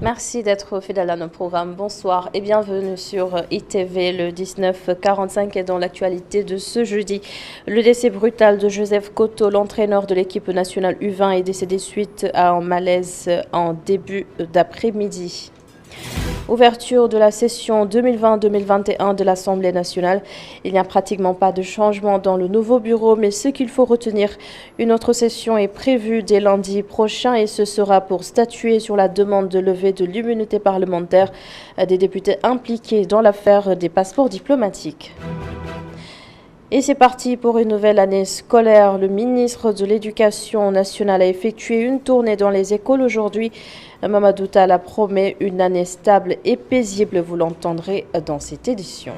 Merci d'être fidèle à nos programmes. Bonsoir et bienvenue sur ITV. Le 19:45 est dans l'actualité de ce jeudi. Le décès brutal de Joseph Koto, l'entraîneur de l'équipe nationale U20, est décédé suite à un malaise en début d'après-midi. Ouverture de la session 2020-2021 de l'Assemblée nationale. Il n'y a pratiquement pas de changement dans le nouveau bureau, mais ce qu'il faut retenir, une autre session est prévue dès lundi prochain et ce sera pour statuer sur la demande de levée de l'immunité parlementaire des députés impliqués dans l'affaire des passeports diplomatiques. Et c'est parti pour une nouvelle année scolaire. Le ministre de l'Éducation nationale a effectué une tournée dans les écoles aujourd'hui. Mamadou Talla promet une année stable et paisible. Vous l'entendrez dans cette édition.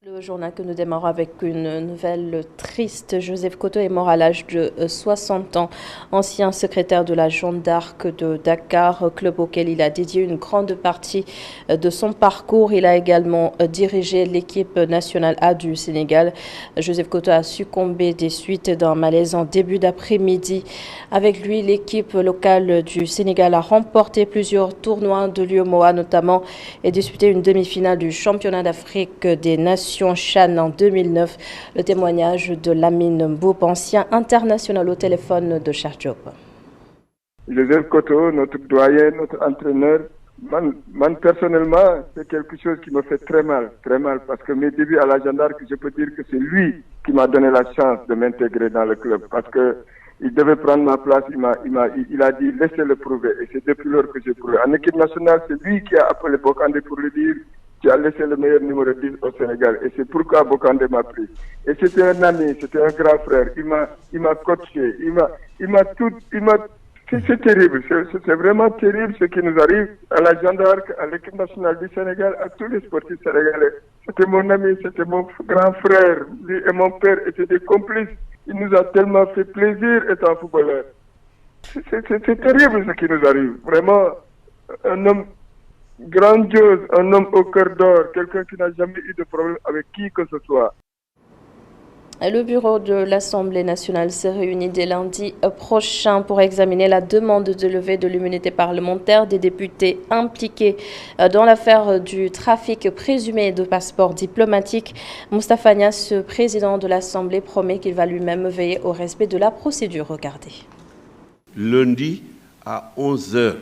Le journal que nous démarrons avec une nouvelle triste. Joseph Koto est mort à l'âge de 60 ans. Ancien secrétaire de la Jeanne d'Arc de Dakar, club auquel il a dédié une grande partie de son parcours. Il a également dirigé l'équipe nationale A du Sénégal. Joseph Koto a succombé des suites d'un malaise en début d'après-midi. Avec lui, l'équipe locale du Sénégal a remporté plusieurs tournois de l'UEMOA notamment et disputé une demi-finale du championnat d'Afrique des Nations Chan en 2009. Le témoignage de Lamine Mboup, ancien international au téléphone de Cheikh Diop. Joseph Koto, notre doyen, notre entraîneur, personnellement, c'est quelque chose qui me fait très mal, parce que mes débuts à la Jeanne d'Arc, je peux dire que c'est lui qui m'a donné la chance de m'intégrer dans le club, parce que il devait prendre ma place, il a dit laissez-le prouver, et c'est depuis lors que j'ai prouvé. En équipe nationale, c'est lui qui a appelé Bokandé pour lui dire tu as laissé le meilleur numéro 10 au Sénégal, et c'est pourquoi Bokandé m'a pris. Et c'était un ami, c'était un grand frère, il m'a coaché, c'est terrible, c'est vraiment terrible ce qui nous arrive à la Jeanne d'Arc, à l'équipe nationale du Sénégal, à tous les sportifs sénégalais. C'était mon ami, c'était mon grand frère, lui et mon père étaient des complices. Il nous a tellement fait plaisir étant footballeur. C'est terrible ce qui nous arrive. Vraiment, un homme grandiose, un homme au cœur d'or, quelqu'un qui n'a jamais eu de problème avec qui que ce soit. Le bureau de l'Assemblée nationale se réunit dès lundi prochain pour examiner la demande de levée de l'immunité parlementaire des députés impliqués dans l'affaire du trafic présumé de passeports diplomatiques. Moustapha Niasse, président de l'Assemblée, promet qu'il va lui-même veiller au respect de la procédure. Regardez. Lundi à 11h,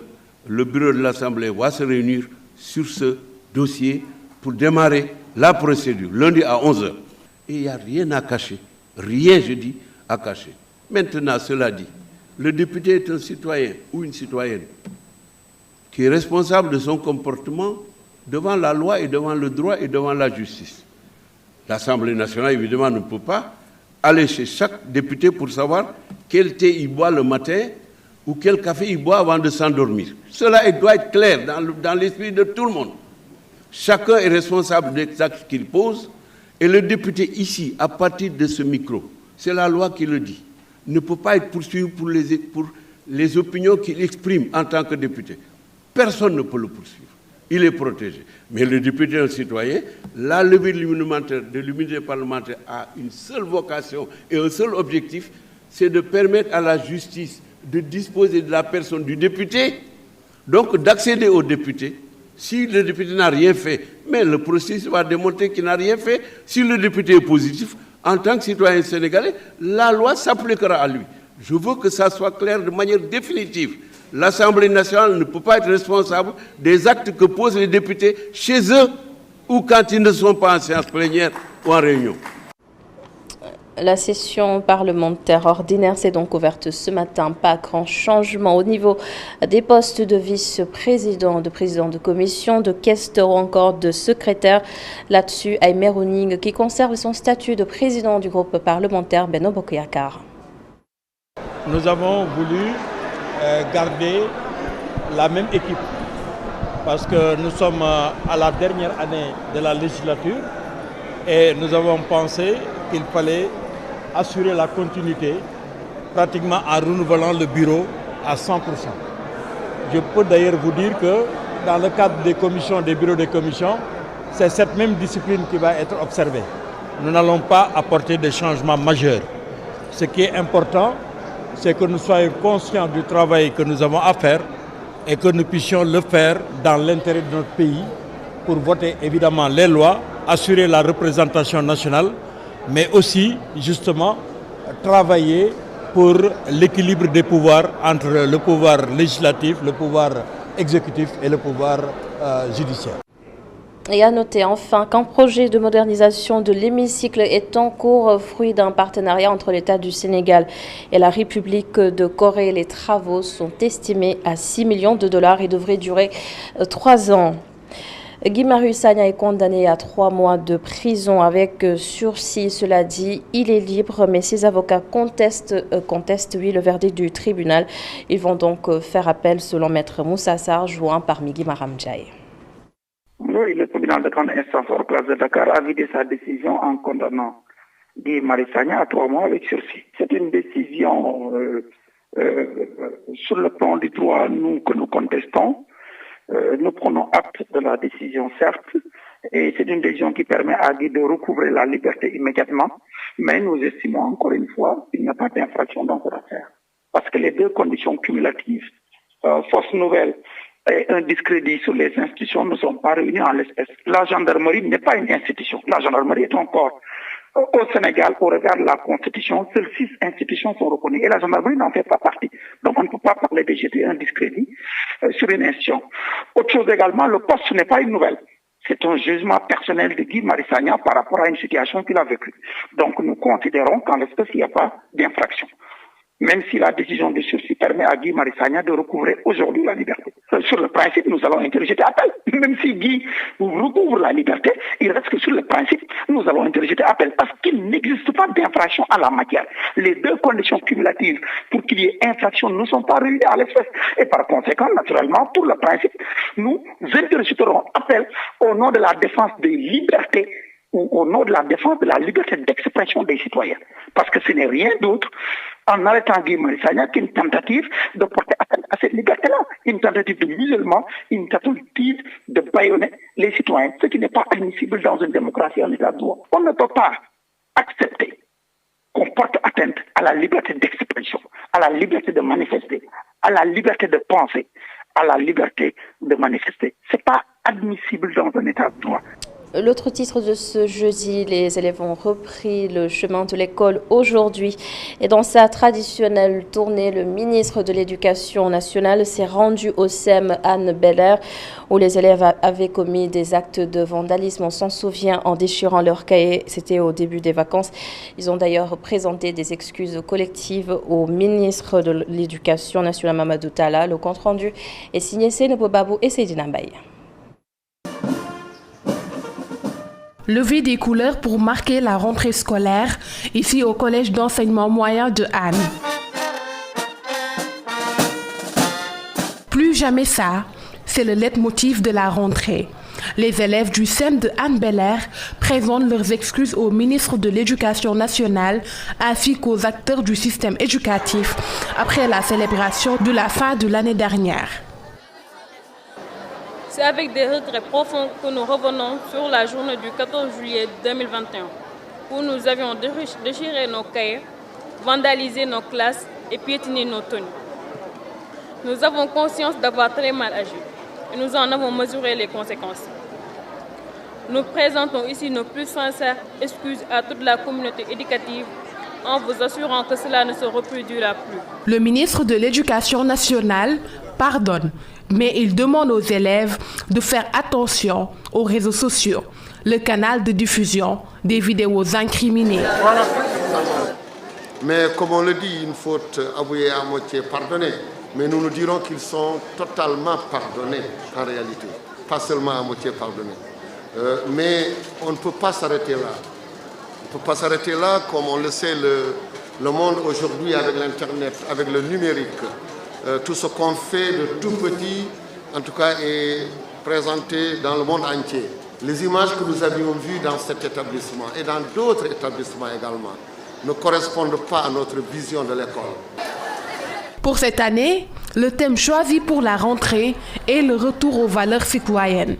le bureau de l'Assemblée va se réunir sur ce dossier pour démarrer la procédure. Lundi à 11h. Et il n'y a rien à cacher. Rien, je dis, à cacher. Maintenant, cela dit, le député est un citoyen ou une citoyenne qui est responsable de son comportement devant la loi et devant le droit et devant la justice. L'Assemblée nationale, évidemment, ne peut pas aller chez chaque député pour savoir quel thé il boit le matin ou quel café il boit avant de s'endormir. Cela doit être clair dans l'esprit de tout le monde. Chacun est responsable des actes qu'il pose. Et le député ici, à partir de ce micro, c'est la loi qui le dit, ne peut pas être poursuivi pour les opinions qu'il exprime en tant que député. Personne ne peut le poursuivre. Il est protégé. Mais le député est un citoyen. La levée de l'immunité parlementaire a une seule vocation et un seul objectif, c'est de permettre à la justice de disposer de la personne du député, donc d'accéder au député. Si le député n'a rien fait, mais le processus va démontrer qu'il n'a rien fait. Si le député est positif, en tant que citoyen sénégalais, la loi s'appliquera à lui. Je veux que ça soit clair de manière définitive. L'Assemblée nationale ne peut pas être responsable des actes que posent les députés chez eux ou quand ils ne sont pas en séance plénière ou en réunion. La session parlementaire ordinaire s'est donc ouverte ce matin. Pas grand changement au niveau des postes de vice-président, de président de commission, de questeur ou encore de secrétaire. Là-dessus, Aïmer Ouning qui conserve son statut de président du groupe parlementaire Benno Bokk Yakaar. Nous avons voulu garder la même équipe parce que nous sommes à la dernière année de la législature et nous avons pensé qu'il fallait assurer la continuité pratiquement en renouvelant le bureau à 100%. Je peux d'ailleurs vous dire que dans le cadre des commissions, des bureaux des commissions, c'est cette même discipline qui va être observée. Nous n'allons pas apporter des changements majeurs. Ce qui est important, c'est que nous soyons conscients du travail que nous avons à faire et que nous puissions le faire dans l'intérêt de notre pays pour voter évidemment les lois, assurer la représentation nationale, mais aussi justement travailler pour l'équilibre des pouvoirs entre le pouvoir législatif, le pouvoir exécutif et le pouvoir judiciaire. Et à noter enfin qu'un projet de modernisation de l'hémicycle est en cours, fruit d'un partenariat entre l'État du Sénégal et la République de Corée. Les travaux sont estimés à 6 millions de dollars et devraient durer 3 ans. Guy Marius Sagna est condamné à 3 mois de prison avec sursis. Cela dit, il est libre, mais ses avocats contestent le verdict du tribunal. Ils vont donc faire appel selon Maître Moussa Sarr, joint parmi Guy Maram Ndiaye. Oui, le tribunal de grande instance hors classe de Dakar a vidé sa décision en condamnant Guy Marius Sagna à 3 mois avec sursis. C'est une décision sur le plan du droit que nous contestons. Nous prenons acte de la décision, certes, et c'est une décision qui permet à Guy de recouvrer la liberté immédiatement, mais nous estimons encore une fois qu'il n'y a pas d'infraction dans cette affaire. Parce que les deux conditions cumulatives, fausse nouvelle et un discrédit sur les institutions ne sont pas réunies en l'espèce. La gendarmerie n'est pas une institution. La gendarmerie est un corps. Au Sénégal, au regard de la Constitution, seules 6 institutions sont reconnues et la gendarmerie n'en fait pas partie. Donc on ne peut pas parler de jeter un discrédit sur une institution. Autre chose également, le poste n'est pas une nouvelle. C'est un jugement personnel de Guy Marius Sagna par rapport à une situation qu'il a vécue. Donc nous considérons qu'en l'espèce, il n'y a pas d'infraction. Même si la décision de sursis permet à Guy Marius Sagna de recouvrer aujourd'hui la liberté. Sur le principe, nous allons interjeter appel. Même si Guy recouvre la liberté, il reste que sur le principe, nous allons interjeter appel parce qu'il n'existe pas d'infraction à la matière. Les deux conditions cumulatives pour qu'il y ait infraction ne sont pas réunies à l'espèce. Et par conséquent, naturellement, pour le principe, nous interjeterons appel au nom de la défense des libertés ou au nom de la défense de la liberté d'expression des citoyens. Parce que ce n'est rien d'autre en arrêtant Guy Marius Sagna qu'une tentative de porter atteinte à cette liberté-là, une tentative de musulman, une tentative de bâillonner les citoyens, ce qui n'est pas admissible dans une démocratie en état de droit. On ne peut pas accepter qu'on porte atteinte à la liberté d'expression, à la liberté de manifester, à la liberté de penser, à la liberté de manifester. C'est pas admissible dans un état de droit. L'autre titre de ce jeudi, les élèves ont repris le chemin de l'école aujourd'hui. Et dans sa traditionnelle tournée, le ministre de l'Éducation nationale s'est rendu au SEM Anne Belair, où les élèves avaient commis des actes de vandalisme. On s'en souvient en déchirant leur cahier. C'était au début des vacances. Ils ont d'ailleurs présenté des excuses collectives au ministre de l'Éducation nationale, Mamadou Talla. Le compte-rendu est signé Seynabou Babou et Seydina Mbaye. Levée des couleurs pour marquer la rentrée scolaire, ici au collège d'enseignement moyen de Anne. Plus jamais ça, c'est le leitmotiv de la rentrée. Les élèves du SEM de Anne Belair présentent leurs excuses au ministre de l'Éducation nationale ainsi qu'aux acteurs du système éducatif après la célébration de la fin de l'année dernière. C'est avec des regrets profonds que nous revenons sur la journée du 14 juillet 2021, où nous avions déchiré nos cahiers, vandalisé nos classes et piétiné nos tenues. Nous avons conscience d'avoir très mal agi et nous en avons mesuré les conséquences. Nous présentons ici nos plus sincères excuses à toute la communauté éducative en vous assurant que cela ne se reproduira plus. Le ministre de l'Éducation nationale pardonne, mais il demande aux élèves de faire attention aux réseaux sociaux, le canal de diffusion des vidéos incriminées. Mais comme on le dit, une faute avouée à moitié pardonnée. Mais nous nous dirons qu'ils sont totalement pardonnés en réalité, pas seulement à moitié pardonnés. Mais on ne peut pas s'arrêter là. On ne peut pas s'arrêter là, comme on le sait, le monde aujourd'hui avec l'Internet, avec le numérique, tout ce qu'on fait de tout petit, en tout cas, est présenté dans le monde entier. Les images que nous avions vues dans cet établissement et dans d'autres établissements également ne correspondent pas à notre vision de l'école. Pour cette année, Le thème choisi pour la rentrée est le retour aux valeurs citoyennes.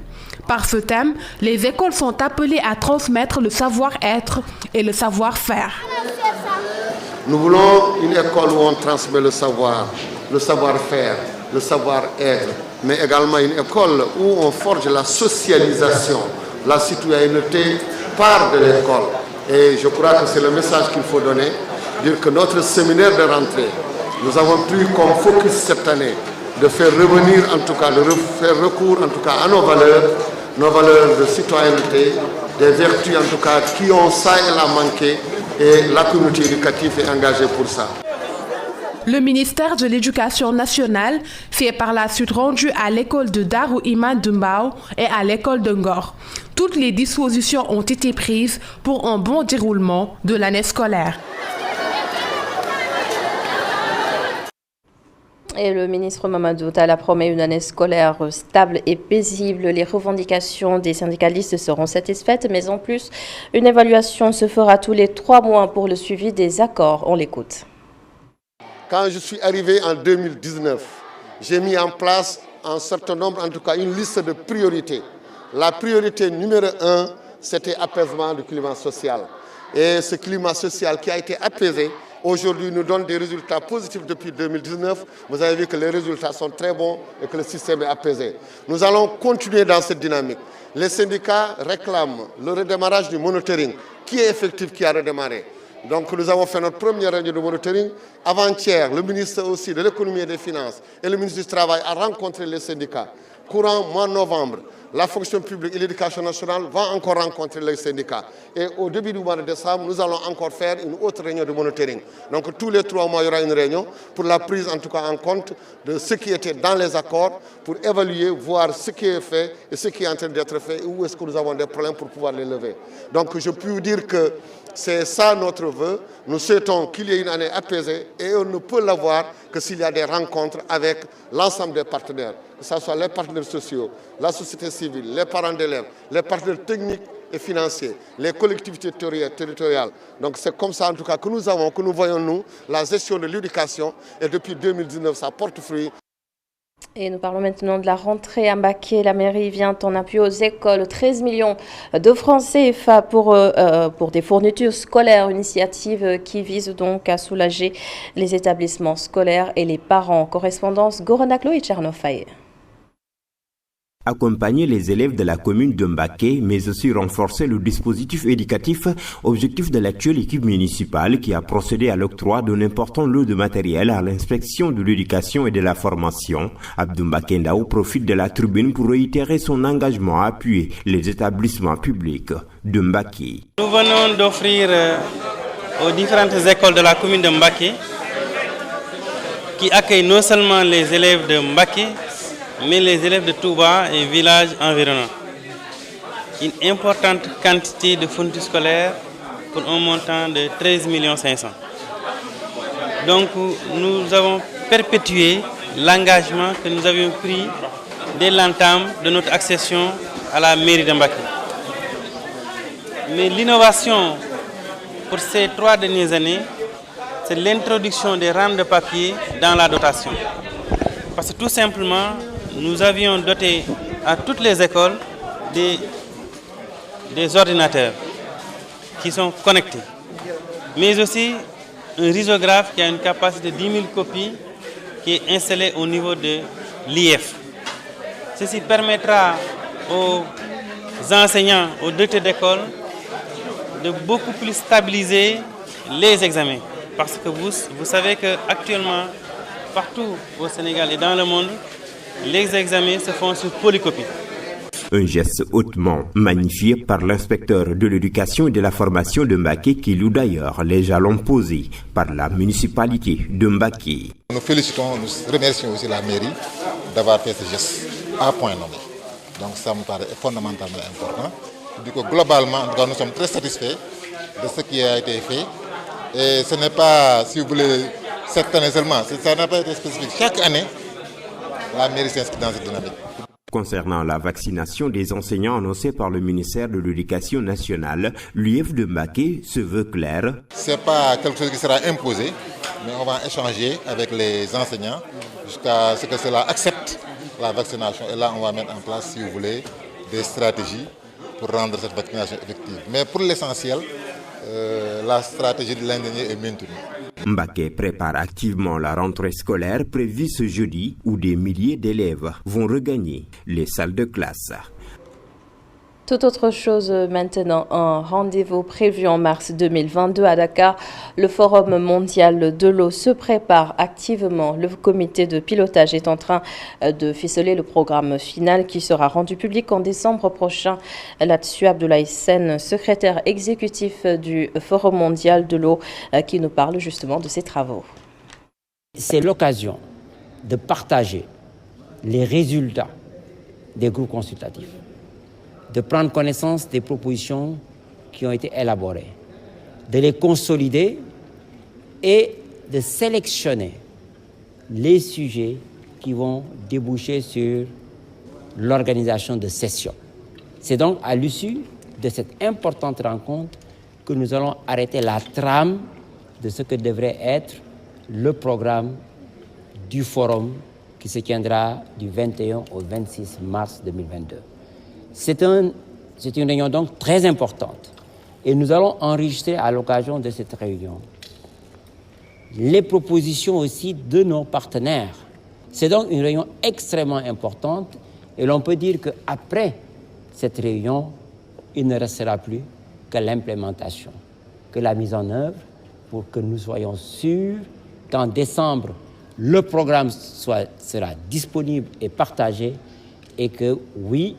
Par ce thème, les écoles sont appelées à transmettre le savoir-être et le savoir-faire. Nous voulons une école où on transmet le savoir, le savoir-faire, le savoir-être, mais également une école où on forge la socialisation, la citoyenneté part de l'école. Et je crois que c'est le message qu'il faut donner, dire que notre séminaire de rentrée, nous avons pris comme focus cette année de faire revenir en tout cas, de faire recours en tout cas à nos valeurs de citoyenneté, des vertus en tout cas qui ont ça et là manqué, et la communauté éducative est engagée pour ça. Le ministère de l'Éducation nationale s'est par la suite rendu à l'école de Darou Iman de Mbao et à l'école de Ngor. Toutes les dispositions ont été prises pour un bon déroulement de l'année scolaire. Et le ministre Mamadou Talla promet une année scolaire stable et paisible. Les revendications des syndicalistes seront satisfaites, mais en plus, une évaluation se fera tous les 3 mois pour le suivi des accords. On l'écoute. Quand je suis arrivé en 2019, j'ai mis en place un certain nombre, en tout cas une liste de priorités. La priorité numéro 1, c'était l'apaisement du climat social. Et ce climat social qui a été apaisé, aujourd'hui nous donne des résultats positifs depuis 2019. Vous avez vu que les résultats sont très bons et que le système est apaisé. Nous allons continuer dans cette dynamique. Les syndicats réclament le redémarrage du monitoring, qui est effectif, qui a redémarré. Donc nous avons fait notre première réunion de monitoring. Avant-hier, le ministre aussi de l'économie et des finances et le ministre du Travail a rencontré les syndicats. Courant mois de novembre, la fonction publique et l'éducation nationale vont encore rencontrer les syndicats. Et au début du mois de décembre, nous allons encore faire une autre réunion de monitoring. Donc tous les 3 mois, il y aura une réunion pour la prise en tout cas en compte de ce qui était dans les accords, pour évaluer, voir ce qui est fait et ce qui est en train d'être fait et où est-ce que nous avons des problèmes pour pouvoir les lever. Donc je peux vous dire que c'est ça notre vœu. Nous souhaitons qu'il y ait une année apaisée et on ne peut l'avoir que s'il y a des rencontres avec l'ensemble des partenaires, que ce soit les partenaires sociaux, la société civile, les parents d'élèves, les partenaires techniques et financiers, les collectivités territoriales. Donc c'est comme ça en tout cas que nous voyons nous, la gestion de l'éducation et depuis 2019 ça porte fruit. Et nous parlons maintenant de la rentrée à Mbacké. La mairie vient en appui aux écoles. 13 millions de francs CFA pour des fournitures scolaires. Initiative qui vise donc à soulager les établissements scolaires et les parents. Correspondance Goronaklo et Tchernofaye. Accompagner les élèves de la commune de Mbacké, mais aussi renforcer le dispositif éducatif, objectif de l'actuelle équipe municipale qui a procédé à l'octroi d'un important lot de matériel à l'inspection de l'éducation et de la formation. Abdou Mbacké Ndao profite de la tribune pour réitérer son engagement à appuyer les établissements publics de Mbacké. Nous venons d'offrir aux différentes écoles de la commune de Mbacké, qui accueillent non seulement les élèves de Mbacké, mais les élèves de Touba et villages environnants, une importante quantité de fournitures scolaires pour un montant de 13 500 000. Donc nous avons perpétué l'engagement que nous avions pris dès l'entame de notre accession à la mairie de Mbacké. Mais l'innovation pour ces 3 dernières années, c'est l'introduction des rames de papier dans la dotation. Parce que tout simplement, nous avions doté à toutes les écoles des ordinateurs qui sont connectés, mais aussi un risographe qui a une capacité de 10 000 copies qui est installé au niveau de l'IF. Ceci permettra aux enseignants, aux directeurs d'école de beaucoup plus stabiliser les examens. Parce que vous savez qu'actuellement, partout au Sénégal et dans le monde, les examens se font sur polycopie. Un geste hautement magnifié par l'inspecteur de l'éducation et de la formation de Mbacké qui loue d'ailleurs les jalons posés par la municipalité de Mbacké. Nous félicitons, nous remercions aussi la mairie d'avoir fait ce geste à point nommé. Donc ça me paraît fondamentalement important. Du coup, globalement, en tout cas, nous sommes très satisfaits de ce qui a été fait. Et ce n'est pas, si vous voulez, cette année seulement, ça n'a pas été spécifique. Chaque année, la mairie s'inscrit dans cette dynamique. Concernant la vaccination des enseignants annoncée par le ministère de l'Éducation nationale, l'UF de Mbacké se veut clair. Ce n'est pas quelque chose qui sera imposé, mais on va échanger avec les enseignants jusqu'à ce que cela accepte la vaccination. Et là, on va mettre en place, si vous voulez, des stratégies pour rendre cette vaccination effective. Mais pour l'essentiel, la stratégie de l'ingénieur est maintenue. Mbacké prépare activement la rentrée scolaire prévue ce jeudi où des milliers d'élèves vont regagner les salles de classe. Tout autre chose maintenant, un rendez-vous prévu en mars 2022 à Dakar. Le Forum mondial de l'eau se prépare activement. Le comité de pilotage est en train de ficeler le programme final qui sera rendu public en décembre prochain. Là-dessus, Abdoulaye Sène, secrétaire exécutif du Forum mondial de l'eau, qui nous parle justement de ses travaux. C'est l'occasion de partager les résultats des groupes consultatifs, de prendre connaissance des propositions qui ont été élaborées, de les consolider et de sélectionner les sujets qui vont déboucher sur l'organisation de sessions. C'est donc à l'issue de cette importante rencontre que nous allons arrêter la trame de ce que devrait être le programme du forum qui se tiendra du 21 au 26 mars 2022. C'est une réunion donc très importante et nous allons enregistrer à l'occasion de cette réunion les propositions aussi de nos partenaires. C'est donc une réunion extrêmement importante et l'on peut dire qu'après cette réunion, il ne restera plus que l'implémentation, que la mise en œuvre pour que nous soyons sûrs qu'en décembre, le programme sera disponible et partagé et que oui,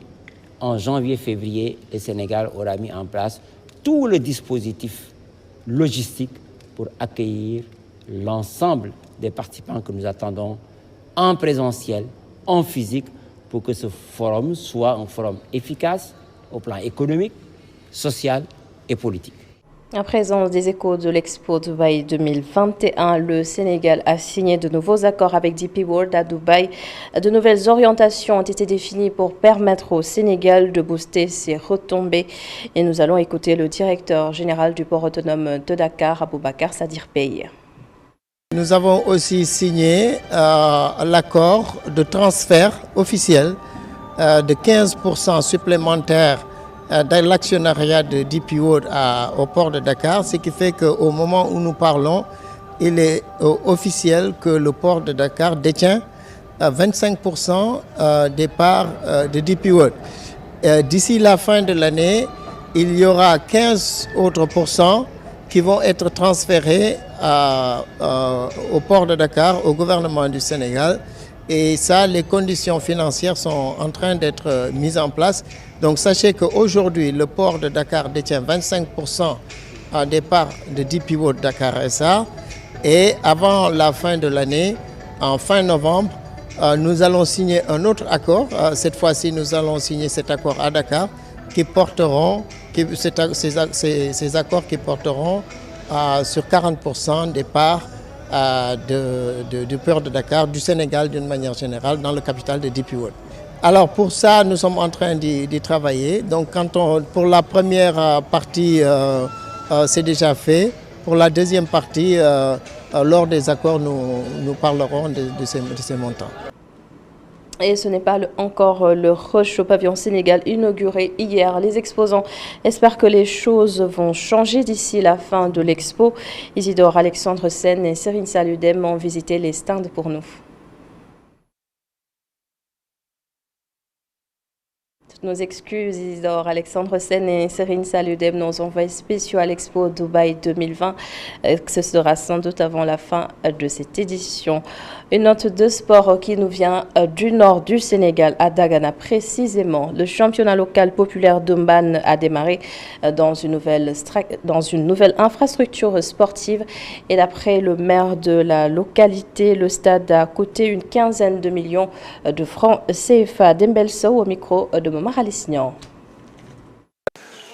en janvier-février, le Sénégal aura mis en place tout le dispositif logistique pour accueillir l'ensemble des participants que nous attendons en présentiel, en physique, pour que ce forum soit un forum efficace au plan économique, social et politique. À présent, des échos de l'Expo Dubaï 2021, le Sénégal a signé de nouveaux accords avec DP World à Dubaï. De nouvelles orientations ont été définies pour permettre au Sénégal de booster ses retombées. Et nous allons écouter le directeur général du port autonome de Dakar, Aboubacar Sadir Bey. Nous avons aussi signé l'accord de transfert officiel de 15% supplémentaire de l'actionnariat de DP World au port de Dakar, ce qui fait qu'au moment où nous parlons, il est officiel que le port de Dakar détient 25% des parts de DP World. D'ici la fin de l'année, il y aura 15 autres pourcents qui vont être transférés au port de Dakar, au gouvernement du Sénégal. Et ça, les conditions financières sont en train d'être mises en place. Donc sachez qu'aujourd'hui, le port de Dakar détient 25% des parts de DP World Dakar SA. Et avant la fin de l'année, en fin novembre, nous allons signer un autre accord. Cette fois-ci, nous allons signer cet accord à Dakar, ces accords qui porteront sur 40% des parts du port de Dakar, du Sénégal d'une manière générale, dans le capital de DP World. Alors pour ça, nous sommes en train d'y travailler. Donc pour la première partie, c'est déjà fait. Pour la deuxième partie, lors des accords, nous parlerons de ces montants. Et ce n'est pas encore le rush au pavillon Sénégal inauguré hier. Les exposants espèrent que les choses vont changer d'ici la fin de l'expo. Isidore Alexandre Sène et Serine Saludem ont visité les stands pour nous. Nos excuses, Isidore Alexandre Sène et Serine Saludem, nos envoyés spéciaux à l'Expo Dubaï 2020. Ce sera sans doute avant la fin de cette édition. Une note de sport qui nous vient du nord du Sénégal, à Dagana précisément. Le championnat local populaire d'Umban a démarré dans une nouvelle infrastructure sportive. Et d'après le maire de la localité, le stade a coûté une quinzaine de millions de francs CFA. Dembelso au micro de Momar Alissignan.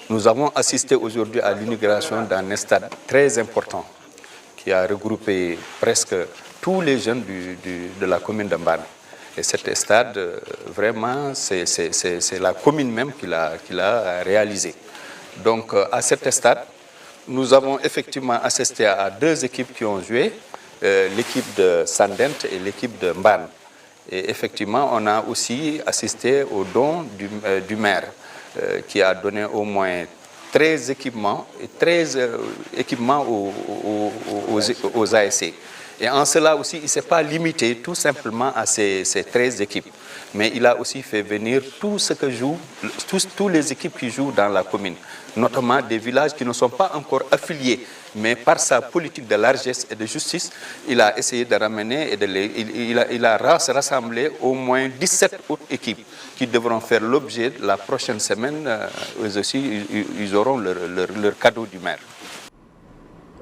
Nous avons assisté aujourd'hui à l'inauguration d'un stade très important qui a regroupé presque tous les jeunes de la commune d'Umban. Et cet stade, vraiment, c'est la commune même qui l'a réalisé. Donc, à cet stade, nous avons effectivement assisté à 2 équipes qui ont joué, l'équipe de Sandent et l'équipe de Mban. Et effectivement, on a aussi assisté au don du maire, qui a donné au moins 13 équipements, aux ASC. Et en cela aussi, il ne s'est pas limité tout simplement à ces 13 équipes. Mais il a aussi fait venir tous les équipes qui jouent dans la commune, notamment des villages qui ne sont pas encore affiliés. Mais par sa politique de largesse et de justice, il a essayé de ramener il a rassemblé au moins 17 autres équipes qui devront faire l'objet la prochaine semaine. Eux aussi, ils auront leur cadeau du maire.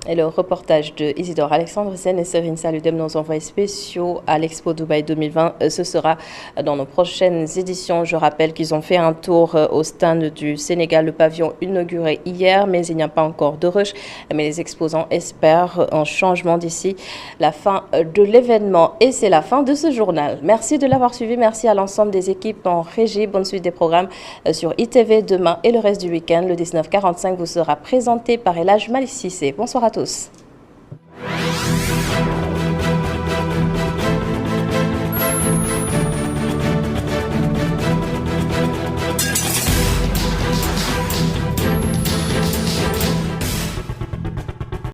Et le reportage de Isidore Alexandre Sen et Serine Saludem, nos envoyés spéciaux à l'Expo Dubaï 2020, ce sera dans nos prochaines éditions. Je rappelle qu'ils ont fait un tour au stand du Sénégal, le pavillon inauguré hier, mais il n'y a pas encore de rush. Mais les exposants espèrent un changement d'ici la fin de l'événement. Et c'est la fin de ce journal. Merci de l'avoir suivi. Merci à l'ensemble des équipes en régie. Bonne suite des programmes sur ITV demain et le reste du week-end. Le 19h45 vous sera présenté par Elhadj Malick Cissé. Bonsoir à tous.